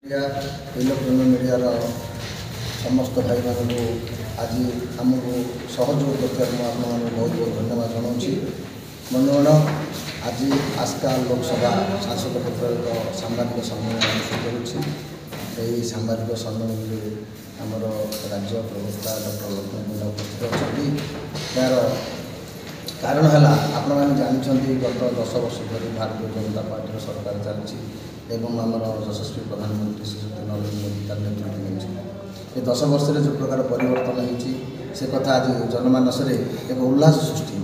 Electronic media समस्त भाई मान को आज आमको सहयोग करते बहुत बहुत धन्यवाद जनाऊँगी। बंधुगण आज आस्का लोकसभा सांसद क्षेत्र एक सांबादिक सम्मेलन अनुष्ठित होती सांबादिक सम्मेलन में आमर राज्य प्रवक्ता डॉक्टर लक्ष्मण पंडा उपस्थित अच्छा यार कारण है आपण मैंने जानते गत 10 वर्ष धरी भारतीय जनता पार्टी सरकार चलती आमर यशस्वी प्रधानमंत्री श्री नरेंद्र मोदी का नेतृत्व नहीं 10 वर्ष जो प्रकार परिवर्तन होती से कथा आज जनमानस एक उल्लास सृष्टि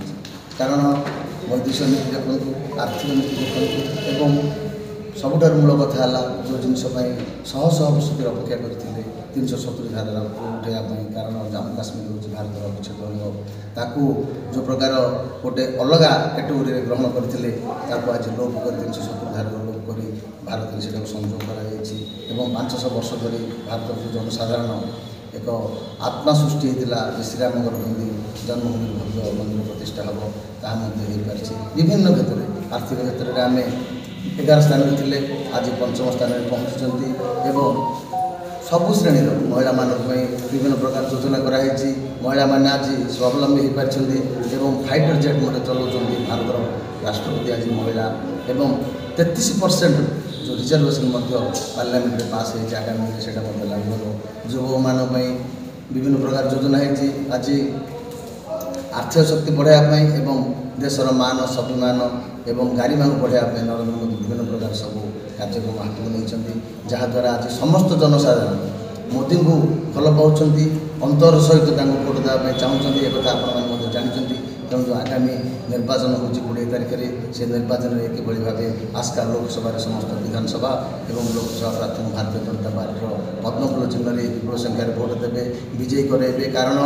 कारण वैदेशिक नीति देखु आर्थिक नीति देखु सबुठार मूल कथा है जो जिनपाई शह शह वर्ष अपेक्षा करते 370 धारा उठाइवाई कारण जम्मू काश्मीर हूँ भारत अविच्छेद अंग जो प्रकार गोटे अलग कैटेगोरी ग्रहण करते आज लोप कर 370 धारा लोप कर भारत में से संयोग कर 500 वर्ष धरी भारत जनसाधारण एक आत्मा सृष्टि होता श्रीराम मंदिर जन्मभूमि भव्य मंदिर प्रतिष्ठा हम ताकि विभिन्न क्षेत्र में आर्थिक क्षेत्र में आम 11 स्थान में थे आज 5म स्थान में पहुँचुंट सबु श्रेणी महिला मानक विभिन्न प्रकार योजना कराई महिला मैंने आज स्वावलम्बी हो पार्टी फाइटर जेट मत चलाउं भारत राष्ट्रपति आज महिला एवं 33% जो रिजर्वेशन पार्लियामेंट में पास होती आगामी से लागू हो युवक मान विभिन्न प्रकार योजना है आज आर्थिक शक्ति बढ़ावाई एवं देशर मान स्वाभिमान एवं गारिमा बढ़ावाई नरेंद्र मोदी विभिन्न प्रकार सब कार्यक्रम हाथ में नहीं जहाद्वारा आज समस्त जनसाधारण मोदी को भल पाँच अंतर सहित भोट देवाई चाहूँगी एक आप जानते तेणु जो आगामी निर्वाचन हो 20 तारिख में से निर्वाचन में किभली भाव आस्का लोकसभा समस्त विधानसभा और लोकसभा प्रार्थी भारतीय जनता पार्टी पद्मफूल चिन्ह विपुल संख्यार भोट देवे विजयी कराइबे कारण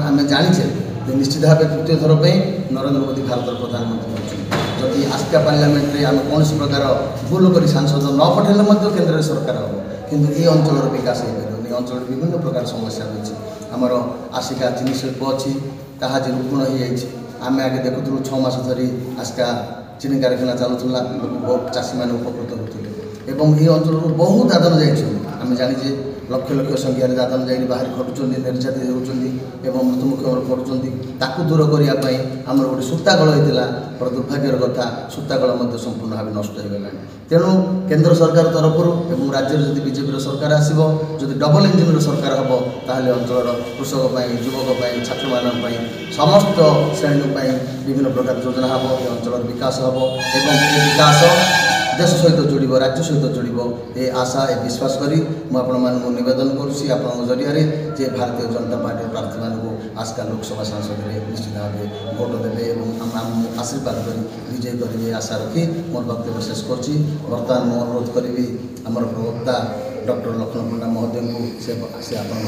आम जाचे निश्चित भाव तृतीय थर पर नरेंद्र मोदी भारत प्रधानमंत्री होती जदि आस्का पार्लियामेंट में आम कौन प्रकार भूल कर सांसद न पठेले केन्द्र सरकार हम किंतु ये अंचल विकास हो पार अंचल विभिन्न प्रकार समस्या रही आमर आसिका चीनी शिल्प अच्छी ताहा जे रुग्ण हो आम आगे देखुलु 6 मास धरी आस्का चीनी कारखाना चलुला बहुत चाषी मैंने उपकृत होते ये अंचल बहुत दादन जामें जाचे लक्ष लक्ष संख्यार दादन जा बाहर खटुं निर्याति होती मृत्युमुख पड़ुं दूर करने आमर गोटे सूताकल होता पर दुर्भाग्यर कथा सूताकल संपूर्ण भाव नष्ट हो गला तेणु केंद्र सरकार तरफ राज्य जब बीजेपी सरकार आसो जब डबल इंजिन सरकार हम ताहले अंचल कृषक युवक छात्र मान समस्त श्रेणी विभिन्न प्रकार योजना हम अंचल विकास हम एवं विकास देश सहित जोड़ राज्य सहित जोड़ ये आशा ये विश्वास करी मुझे निवेदन करुँची आपण जरिया जे भारतीय जनता पार्टी प्रार्थी मानक आस्का लोकसभा सांसद में निश्चित भाव भोट देवे और आशीर्वाद कर विजय करेंगे आशा रखी मोर वक्तव्य शेष करुँची बर्तमान मैं अनुरोध करी आमर प्रवक्ता डॉक्टर लक्ष्मण पंडा महोदय को से आपण